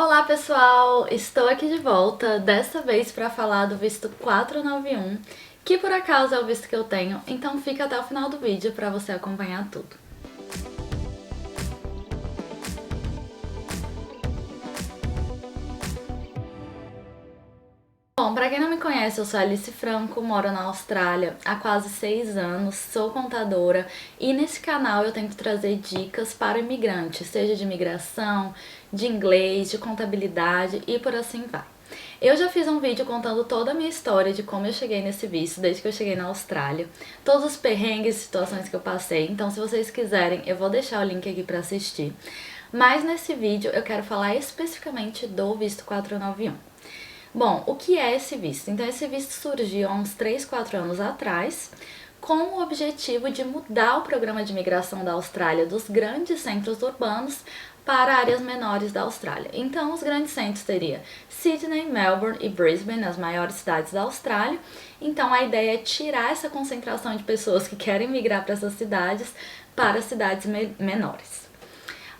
Olá pessoal, estou aqui de volta, dessa vez para falar do visto 491, que por acaso é o visto que eu tenho, então fica até o final do vídeo para você acompanhar tudo. Bom, para quem não me conhece, eu sou Alice Franco, moro na Austrália há quase 6 anos, sou contadora e nesse canal eu tento trazer dicas para imigrantes, seja de imigração, de inglês, de contabilidade e por assim vai. Eu já fiz um vídeo contando toda a minha história de como eu cheguei nesse visto, desde que eu cheguei na Austrália, todos os perrengues e situações que eu passei, então se vocês quiserem eu vou deixar o link aqui para assistir. Mas nesse vídeo eu quero falar especificamente do visto 491. Bom, o que é esse visto? Então esse visto surgiu há uns 3, 4 anos atrás com o objetivo de mudar o programa de imigração da Austrália dos grandes centros urbanos para áreas menores da Austrália. Então os grandes centros seria Sydney, Melbourne e Brisbane, as maiores cidades da Austrália. Então a ideia é tirar essa concentração de pessoas que querem migrar para essas cidades para cidades menores.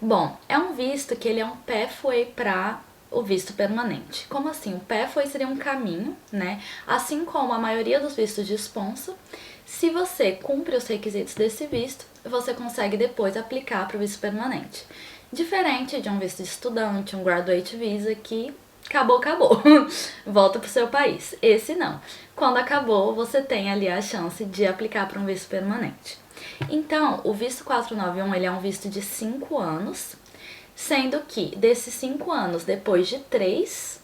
Bom, é um visto que ele é um pathway para o visto permanente. Como assim? O pathway seria um caminho, né? Assim como a maioria dos vistos de sponsor, se você cumpre os requisitos desse visto, você consegue depois aplicar para o visto permanente. Diferente de um visto de estudante, um graduate visa que acabou, volta para o seu país. Esse não. Quando acabou, você tem ali a chance de aplicar para um visto permanente. Então, o visto 491 ele é um visto de 5 anos, sendo que desses 5 anos, depois de 3,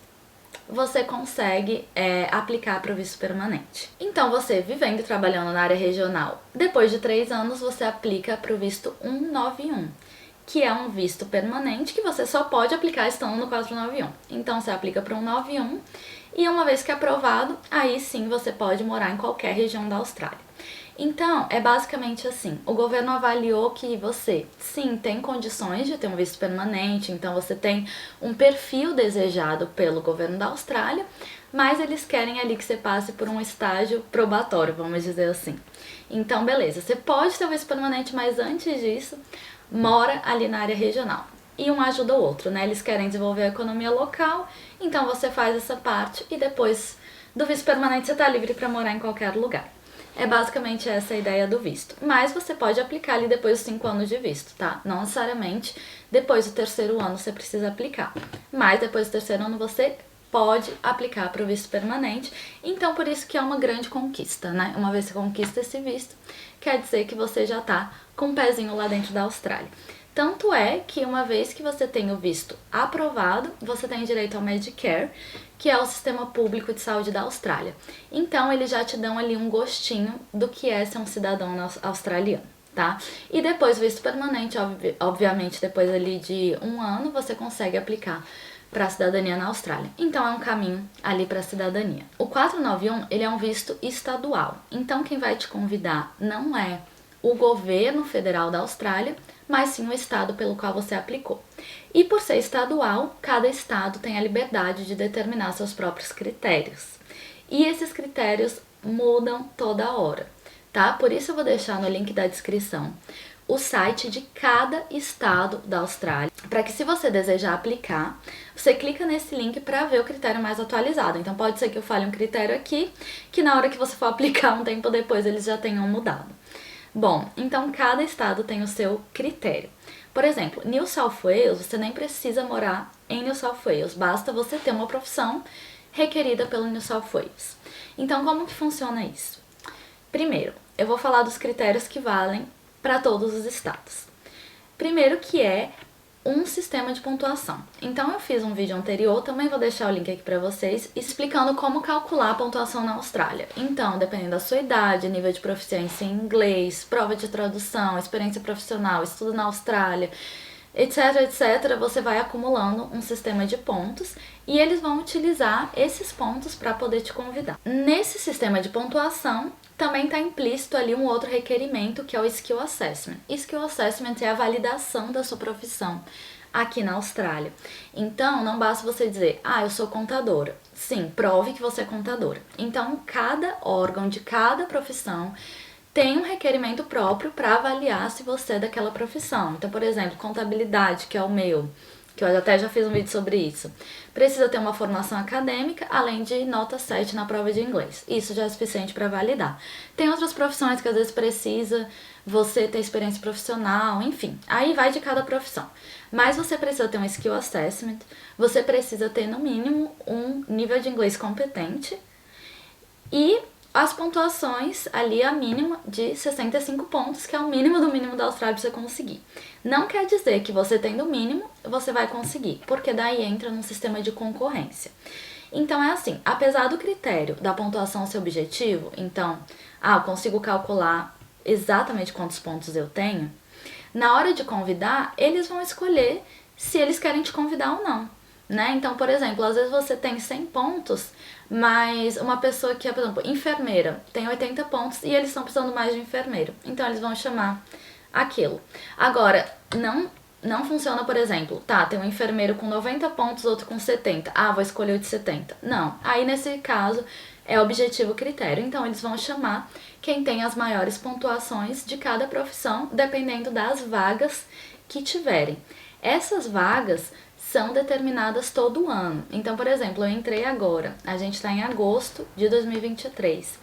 você consegue aplicar para o visto permanente. Então, você vivendo e trabalhando na área regional, depois de 3 anos, você aplica para o visto 191, que é um visto permanente que você só pode aplicar estando no 491. Então, você aplica para o 191 e uma vez que é aprovado, aí sim você pode morar em qualquer região da Austrália. Então, é basicamente assim, o governo avaliou que você, sim, tem condições de ter um visto permanente, então você tem um perfil desejado pelo governo da Austrália, mas eles querem ali que você passe por um estágio probatório, vamos dizer assim. Então, beleza, você pode ter um visto permanente, mas antes disso, mora ali na área regional. E um ajuda o outro, né? Eles querem desenvolver a economia local, então você faz essa parte e depois do visto permanente você tá livre para morar em qualquer lugar. É basicamente essa a ideia do visto. Mas você pode aplicar ali depois dos 5 anos de visto, tá? Não necessariamente depois do 3º ano você precisa aplicar. Mas depois do 3º ano você pode aplicar para o visto permanente. Então, por isso que é uma grande conquista, né? Uma vez que você conquista esse visto, quer dizer que você já tá com um pezinho lá dentro da Austrália. Tanto é que uma vez que você tem o visto aprovado, você tem direito ao Medicare, que é o sistema público de saúde da Austrália. Então, eles já te dão ali um gostinho do que é ser um cidadão australiano, tá? E depois, visto permanente, obviamente, depois ali de 1 ano, você consegue aplicar para a cidadania na Austrália. Então, é um caminho ali para a cidadania. O 491, ele é um visto estadual. Então, quem vai te convidar não é o governo federal da Austrália, mas sim o estado pelo qual você aplicou. E por ser estadual, cada estado tem a liberdade de determinar seus próprios critérios. E esses critérios mudam toda hora, tá? Por isso eu vou deixar no link da descrição o site de cada estado da Austrália, para que se você desejar aplicar, você clica nesse link para ver o critério mais atualizado. Então pode ser que eu fale um critério aqui, que na hora que você for aplicar um tempo depois eles já tenham mudado. Bom, então cada estado tem o seu critério. Por exemplo, New South Wales, você nem precisa morar em New South Wales, basta você ter uma profissão requerida pelo New South Wales. Então, como que funciona isso? Primeiro, eu vou falar dos critérios que valem para todos os estados. Primeiro que é um sistema de pontuação. Então eu fiz um vídeo anterior, também vou deixar o link aqui para vocês, explicando como calcular a pontuação na Austrália. Então, dependendo da sua idade, nível de proficiência em inglês, prova de tradução, experiência profissional, estudo na Austrália, etc, você vai acumulando um sistema de pontos e eles vão utilizar esses pontos para poder te convidar. Nesse sistema de pontuação, também está implícito ali um outro requerimento, que é o Skill Assessment. Skill Assessment é a validação da sua profissão aqui na Austrália. Então, não basta você dizer, eu sou contadora. Sim, prove que você é contadora. Então, cada órgão de cada profissão tem um requerimento próprio para avaliar se você é daquela profissão. Então, por exemplo, contabilidade, que é o meu, que eu até já fiz um vídeo sobre isso. Precisa ter uma formação acadêmica, além de nota 7 na prova de inglês. Isso já é suficiente para validar. Tem outras profissões que às vezes precisa você ter experiência profissional, enfim. Aí vai de cada profissão. Mas você precisa ter um skill assessment, você precisa ter no mínimo um nível de inglês competente e as pontuações ali a mínima de 65 pontos, que é o mínimo do mínimo da Austrália pra você conseguir. Não quer dizer que você tendo o mínimo, você vai conseguir, porque daí entra num sistema de concorrência. Então é assim, apesar do critério da pontuação ser objetivo, então, eu consigo calcular exatamente quantos pontos eu tenho, na hora de convidar, eles vão escolher se eles querem te convidar ou não, né? Então, por exemplo, às vezes você tem 100 pontos, mas uma pessoa que é, por exemplo, enfermeira, tem 80 pontos e eles estão precisando mais de enfermeiro. Então, eles vão chamar aquilo. Agora, não funciona, por exemplo, tem um enfermeiro com 90 pontos, outro com 70. Vou escolher o de 70. Não. Aí, nesse caso, é objetivo critério. Então, eles vão chamar quem tem as maiores pontuações de cada profissão, dependendo das vagas que tiverem. Essas vagas são determinadas todo ano. Então, por exemplo, eu entrei agora, a gente está em agosto de 2023.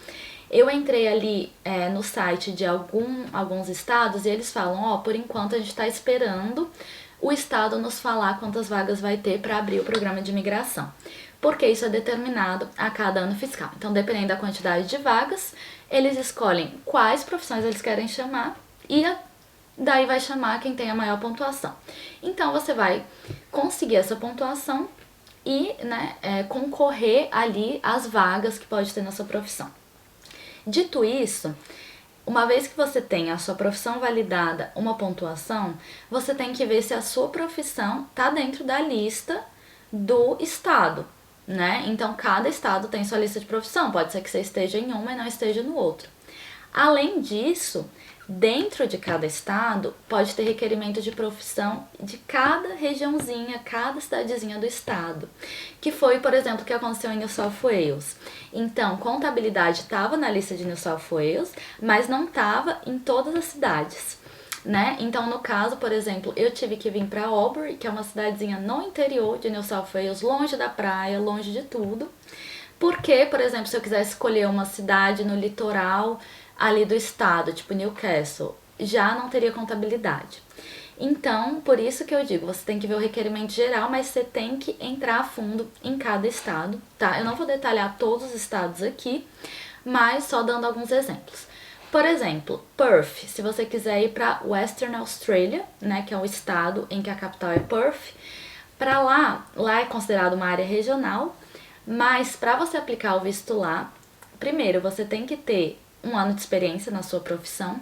Eu entrei ali no site de alguns estados e eles falam, por enquanto a gente está esperando o estado nos falar quantas vagas vai ter para abrir o programa de imigração. Porque isso é determinado a cada ano fiscal. Então, dependendo da quantidade de vagas, eles escolhem quais profissões eles querem chamar e daí vai chamar quem tem a maior pontuação. Então, você vai conseguir essa pontuação e concorrer ali às vagas que pode ter na sua profissão. Dito isso, uma vez que você tem a sua profissão validada, uma pontuação, você tem que ver se a sua profissão está dentro da lista do estado, né? Então, cada estado tem sua lista de profissão. Pode ser que você esteja em uma e não esteja no outro. Além disso, dentro de cada estado, pode ter requerimento de profissão de cada regiãozinha, cada cidadezinha do estado. Que foi, por exemplo, o que aconteceu em New South Wales. Então, contabilidade estava na lista de New South Wales, mas não estava em todas as cidades, né? Então, no caso, por exemplo, eu tive que vir para Albury, que é uma cidadezinha no interior de New South Wales, longe da praia, longe de tudo. Porque, por exemplo, se eu quisesse escolher uma cidade no litoral ali do estado, tipo Newcastle, já não teria contabilidade. Então, por isso que eu digo, você tem que ver o requerimento geral, mas você tem que entrar a fundo em cada estado, tá? Eu não vou detalhar todos os estados aqui, mas só dando alguns exemplos. Por exemplo, Perth, se você quiser ir para Western Australia, né, que é um estado em que a capital é Perth, para lá é considerado uma área regional, mas para você aplicar o visto lá, primeiro você tem que ter 1 ano de experiência na sua profissão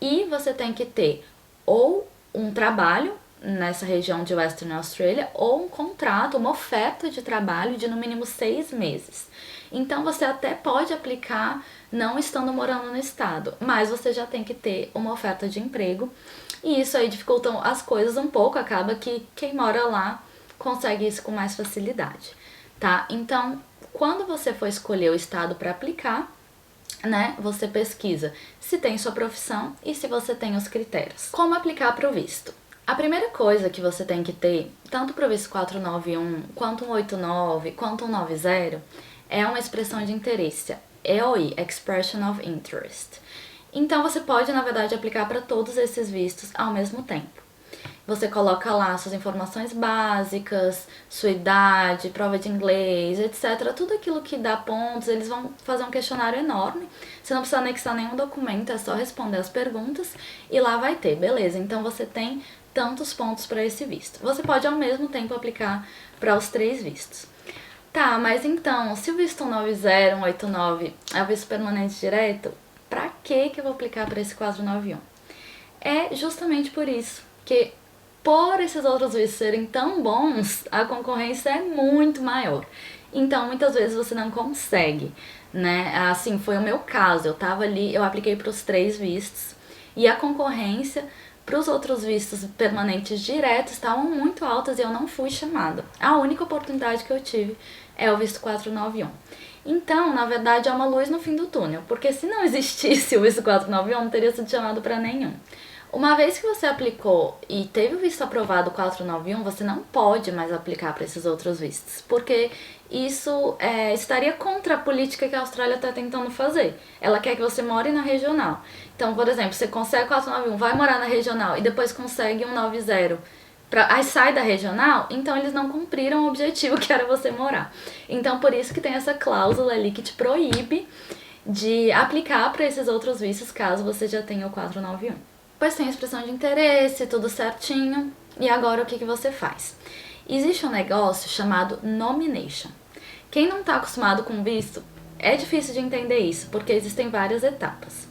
e você tem que ter ou um trabalho nessa região de Western Australia ou um contrato, uma oferta de trabalho de no mínimo 6 meses. Então você até pode aplicar não estando morando no estado, mas você já tem que ter uma oferta de emprego e isso aí dificulta as coisas um pouco, acaba que quem mora lá consegue isso com mais facilidade, tá? Então, quando você for escolher o estado para aplicar, né, você pesquisa se tem sua profissão e se você tem os critérios. Como aplicar para o visto? A primeira coisa que você tem que ter, tanto para o visto 491, quanto 189, quanto 190, é uma expressão de interesse, EOI, Expression of Interest. Então você pode, na verdade, aplicar para todos esses vistos ao mesmo tempo. Você coloca lá suas informações básicas, sua idade, prova de inglês, etc. Tudo aquilo que dá pontos, eles vão fazer um questionário enorme. Você não precisa anexar nenhum documento, é só responder as perguntas e lá vai ter, beleza. Então você tem tantos pontos para esse visto. Você pode ao mesmo tempo aplicar para os 3 vistos. Tá, mas então, se o visto 190, 189 é o visto permanente direto, pra que eu vou aplicar para esse 491? É justamente por isso que, por esses outros vistos serem tão bons, a concorrência é muito maior. Então, muitas vezes você não consegue, né? Assim, foi o meu caso. Eu tava ali, eu apliquei para os 3 vistos e a concorrência para os outros vistos permanentes diretos estavam muito altas e eu não fui chamada. A única oportunidade que eu tive é o visto 491. Então, na verdade, é uma luz no fim do túnel, porque se não existisse o visto 491, não teria sido chamado para nenhum. Uma vez que você aplicou e teve o visto aprovado 491, você não pode mais aplicar para esses outros vistos, porque isso estaria contra a política que a Austrália está tentando fazer. Ela quer que você more na regional. Então, por exemplo, você consegue 491, vai morar na regional e depois consegue 190, aí sai da regional, então eles não cumpriram o objetivo que era você morar. Então, por isso que tem essa cláusula ali que te proíbe de aplicar para esses outros vistos caso você já tenha o 491. Depois tem a expressão de interesse, tudo certinho. E agora o que você faz? Existe um negócio chamado nomination. Quem não está acostumado com visto, é difícil de entender isso, porque existem várias etapas.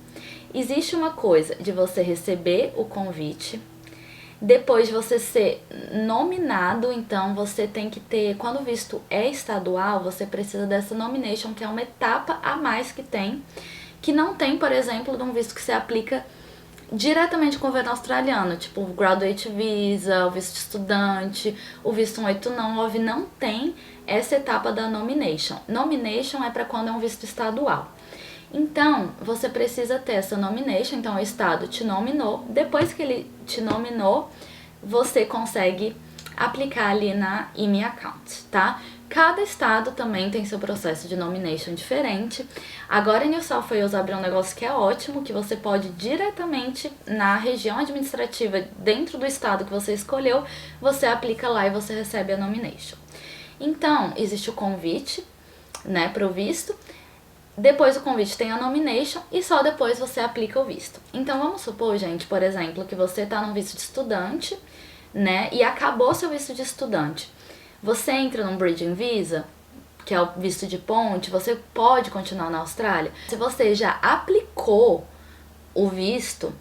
Existe uma coisa de você receber o convite, depois de você ser nominado, então você tem que ter, quando o visto é estadual, você precisa dessa nomination, que é uma etapa a mais que não tem, por exemplo, de um visto que você aplica diretamente com o governo australiano, tipo o Graduate Visa, o visto de estudante, o visto 189, não tem essa etapa da nomination. Nomination é para quando é um visto estadual. Então, você precisa ter essa nomination, então o estado te nominou, depois que ele te nominou, você consegue aplicar ali na IME Account, tá? Cada estado também tem seu processo de nomination diferente. Agora em New South Wales abriu um negócio que é ótimo, que você pode diretamente na região administrativa dentro do estado que você escolheu, você aplica lá e você recebe a nomination. Então, existe o convite, né, para o visto. Depois do convite tem a nomination e só depois você aplica o visto. Então vamos supor, gente, por exemplo, que você está num visto de estudante, né, e acabou seu visto de estudante. Você entra num Bridging Visa, que é o visto de ponte, você pode continuar na Austrália. Se você já aplicou o visto,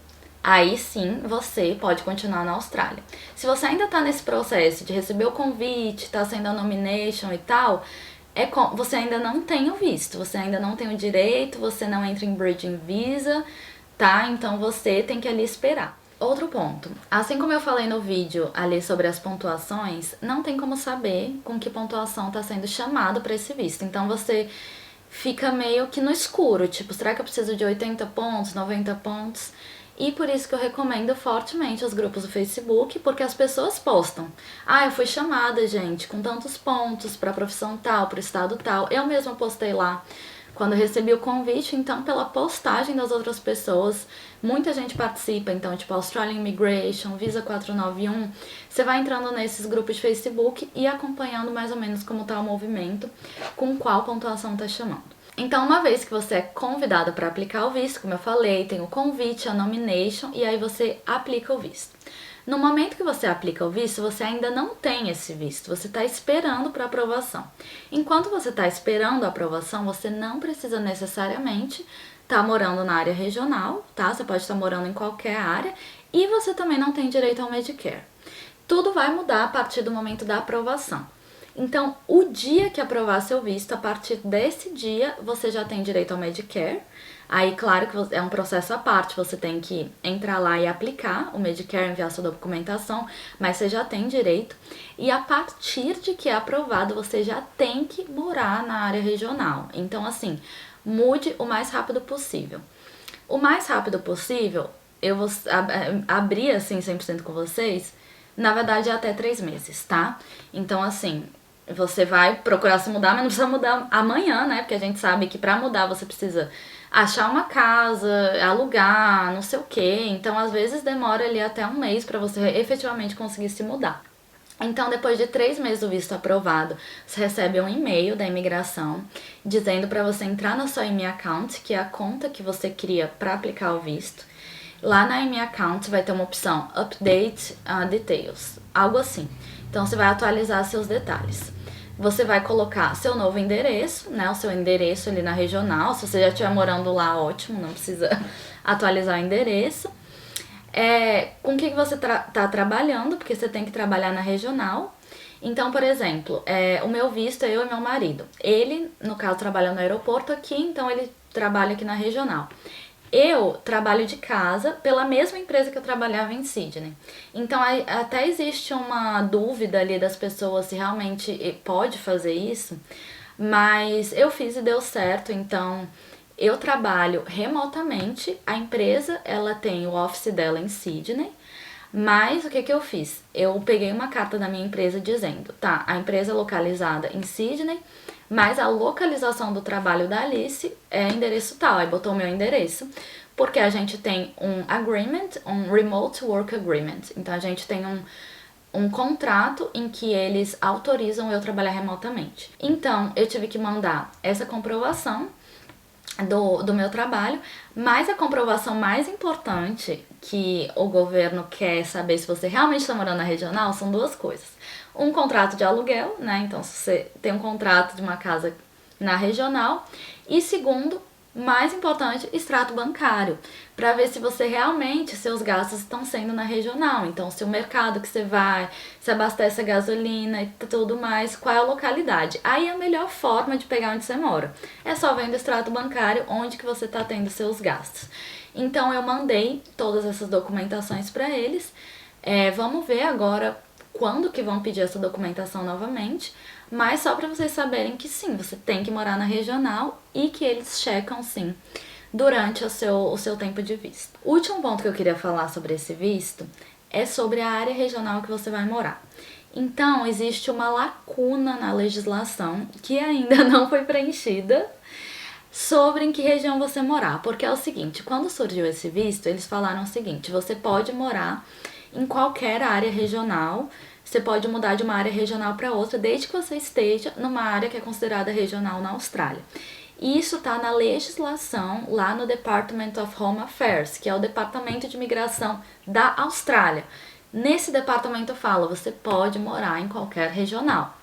aí sim você pode continuar na Austrália. Se você ainda está nesse processo de receber o convite, está sendo a nomination e tal, você ainda não tem o visto, você ainda não tem o direito, você não entra em Bridging Visa, tá? Então você tem que ali esperar. Outro ponto, assim como eu falei no vídeo ali sobre as pontuações, não tem como saber com que pontuação está sendo chamado para esse visto. Então você fica meio que no escuro, tipo, será que eu preciso de 80 pontos, 90 pontos? E por isso que eu recomendo fortemente os grupos do Facebook, porque as pessoas postam. Ah, eu fui chamada, gente, com tantos pontos para a profissão tal, para o estado tal. Eu mesma postei lá quando eu recebi o convite, então pela postagem das outras pessoas, muita gente participa, então tipo Australian Immigration, Visa 491, você vai entrando nesses grupos de Facebook e acompanhando mais ou menos como está o movimento, com qual pontuação está chamando. Então, uma vez que você é convidado para aplicar o visto, como eu falei, tem o convite, a nomination e aí você aplica o visto. No momento que você aplica o visto, você ainda não tem esse visto, você está esperando para aprovação. Enquanto você está esperando a aprovação, você não precisa necessariamente estar morando na área regional, tá? Você pode estar morando em qualquer área e você também não tem direito ao Medicare. Tudo vai mudar a partir do momento da aprovação. Então, o dia que aprovar seu visto, a partir desse dia, você já tem direito ao Medicare. Aí, claro que é um processo à parte, você tem que entrar lá e aplicar o Medicare, enviar sua documentação, mas você já tem direito. E a partir de que é aprovado, você já tem que morar na área regional. Então, assim, mude o mais rápido possível. O mais rápido possível, eu vou abrir assim 100% com vocês, na verdade é até 3 meses, tá? Então, assim, você vai procurar se mudar, mas não precisa mudar amanhã, né? Porque a gente sabe que pra mudar você precisa achar uma casa, alugar, não sei o quê. Então, às vezes demora ali até 1 mês pra você efetivamente conseguir se mudar. Então, depois de 3 meses do visto aprovado, você recebe um e-mail da imigração dizendo pra você entrar na sua IME Account, que é a conta que você cria pra aplicar o visto. Lá na IME Account vai ter uma opção Update Details, algo assim. Então, você vai atualizar seus detalhes. Você vai colocar seu novo endereço, né? O seu endereço ali na regional. Se você já estiver morando lá, ótimo, não precisa atualizar o endereço. Com o que você tá trabalhando, porque você tem que trabalhar na regional. Então, por exemplo, o meu visto é eu e meu marido. Ele, no caso, trabalha no aeroporto aqui, então ele trabalha aqui na regional. Eu trabalho de casa pela mesma empresa que eu trabalhava em Sydney. Então, até existe uma dúvida ali das pessoas se realmente pode fazer isso, mas eu fiz e deu certo, então eu trabalho remotamente, a empresa ela tem o office dela em Sydney, mas o que que eu fiz? Eu peguei uma carta da minha empresa dizendo, tá, a empresa é localizada em Sydney, mas a localização do trabalho da Alice é endereço tal, aí botou o meu endereço, porque a gente tem um agreement, um remote work agreement, então a gente tem um contrato em que eles autorizam eu trabalhar remotamente. Então, eu tive que mandar essa comprovação do meu trabalho, mas a comprovação mais importante que o governo quer saber se você realmente está morando na regional são duas coisas. Um contrato de aluguel, né? Então, se você tem um contrato de uma casa na regional. E segundo, mais importante, extrato bancário, para ver se você realmente, seus gastos estão sendo na regional. Então, se o mercado que você vai, se abastece a gasolina e tudo mais, qual é a localidade. Aí a melhor forma de pegar onde você mora é só vendo o extrato bancário, onde que você está tendo seus gastos. Então, eu mandei todas essas documentações para eles. Vamos ver agora quando que vão pedir essa documentação novamente, mas só para vocês saberem que sim, você tem que morar na regional e que eles checam sim durante o seu tempo de visto. O último ponto que eu queria falar sobre esse visto é sobre a área regional que você vai morar. Então, existe uma lacuna na legislação que ainda não foi preenchida sobre em que região você morar, porque é o seguinte, quando surgiu esse visto, eles falaram o seguinte, você pode morar em qualquer área regional, você pode mudar de uma área regional para outra, desde que você esteja numa área que é considerada regional na Austrália. E isso está na legislação lá no Department of Home Affairs, que é o Departamento de Imigração da Austrália. Nesse departamento fala, você pode morar em qualquer regional.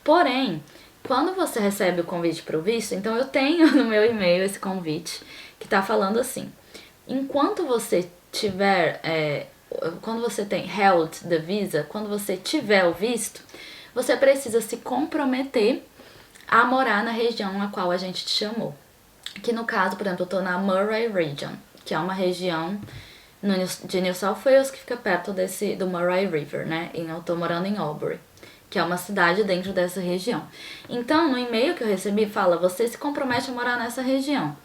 Porém, quando você recebe o convite para o visto, então eu tenho no meu e-mail esse convite que está falando assim, enquanto você tiver, quando você tem held the visa, quando você tiver o visto, você precisa se comprometer a morar na região a qual a gente te chamou. Que no caso, por exemplo, eu tô na Murray Region, que é uma região de New South Wales que fica perto do Murray River, né? E eu tô morando em Albury, que é uma cidade dentro dessa região. Então, no e-mail que eu recebi, fala, você se compromete a morar nessa região.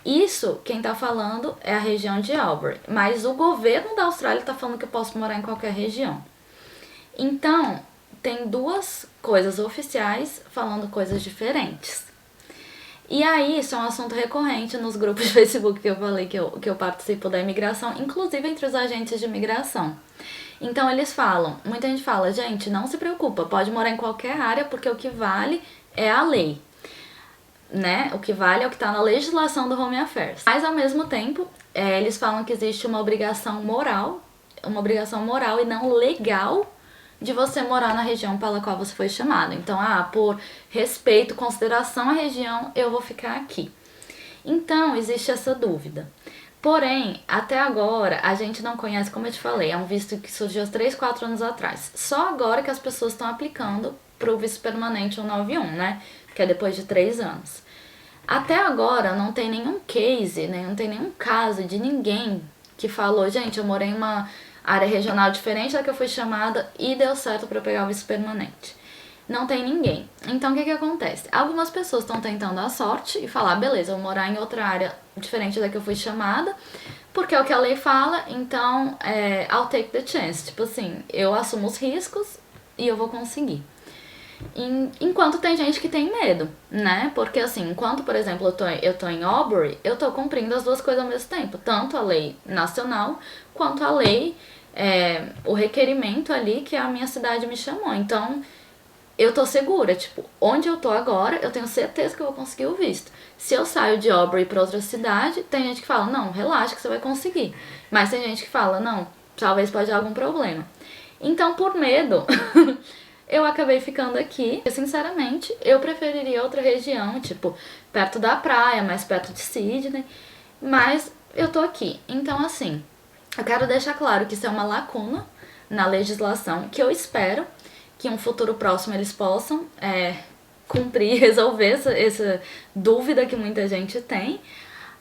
Isso, quem tá falando é a região de Albury, mas o governo da Austrália tá falando que eu posso morar em qualquer região. Então, tem duas coisas oficiais falando coisas diferentes. E aí, isso é um assunto recorrente nos grupos de Facebook que eu falei que eu participo da imigração, inclusive entre os agentes de imigração. Então, eles falam, muita gente fala, gente, não se preocupa, pode morar em qualquer área, porque o que vale é a lei. Né? O que vale é o que está na legislação do Home Affairs. Mas, ao mesmo tempo, eles falam que existe uma obrigação moral e não legal de você morar na região pela qual você foi chamado. Então, por respeito, consideração à região, eu vou ficar aqui. Então, existe essa dúvida. Porém, até agora, a gente não conhece, como eu te falei, é um visto que surgiu há 3, 4 anos atrás. Só agora que as pessoas estão aplicando para o visto permanente 191, né? Que é depois de 3 anos. Até agora, não tem nenhum case, né? Não tem nenhum caso de ninguém que falou, gente, eu morei em uma área regional diferente da que eu fui chamada e deu certo para eu pegar o visto permanente. Não tem ninguém. Então, o que acontece? Algumas pessoas estão tentando a sorte e falar, beleza, eu vou morar em outra área diferente da que eu fui chamada, porque é o que a lei fala, então, I'll take the chance. Tipo assim, eu assumo os riscos e eu vou conseguir. Enquanto tem gente que tem medo, né? Porque assim, enquanto, por exemplo, eu tô em Albury, eu tô cumprindo as duas coisas ao mesmo tempo. Tanto a lei nacional, quanto a lei, o requerimento ali que a minha cidade me chamou. Então, eu tô segura, tipo, onde eu tô agora, eu tenho certeza que eu vou conseguir o visto. Se eu saio de Albury pra outra cidade, tem gente que fala, não, relaxa que você vai conseguir. Mas tem gente que fala, não, talvez pode dar algum problema. Então, por medo... eu acabei ficando aqui. Sinceramente, eu preferiria outra região, tipo, perto da praia, mais perto de Sydney. Mas eu tô aqui. Então, assim, eu quero deixar claro que isso é uma lacuna na legislação, que eu espero que em um futuro próximo eles possam cumprir, resolver essa dúvida que muita gente tem,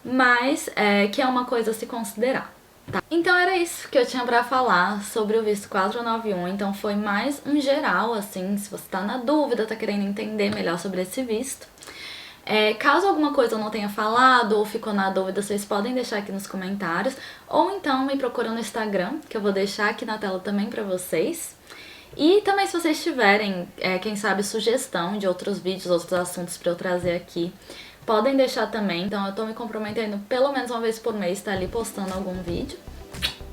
mas que é uma coisa a se considerar. Tá. Então era isso que eu tinha pra falar sobre o visto 491, então foi mais um geral, assim, se você tá na dúvida, tá querendo entender melhor sobre esse visto. Caso alguma coisa eu não tenha falado ou ficou na dúvida, vocês podem deixar aqui nos comentários. Ou então me procura no Instagram, que eu vou deixar aqui na tela também pra vocês. E também se vocês tiverem, quem sabe, sugestão de outros vídeos, outros assuntos pra eu trazer aqui, podem deixar também. Então eu tô me comprometendo pelo menos uma vez por mês estar ali postando algum vídeo.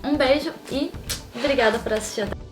Um beijo e obrigada por assistir até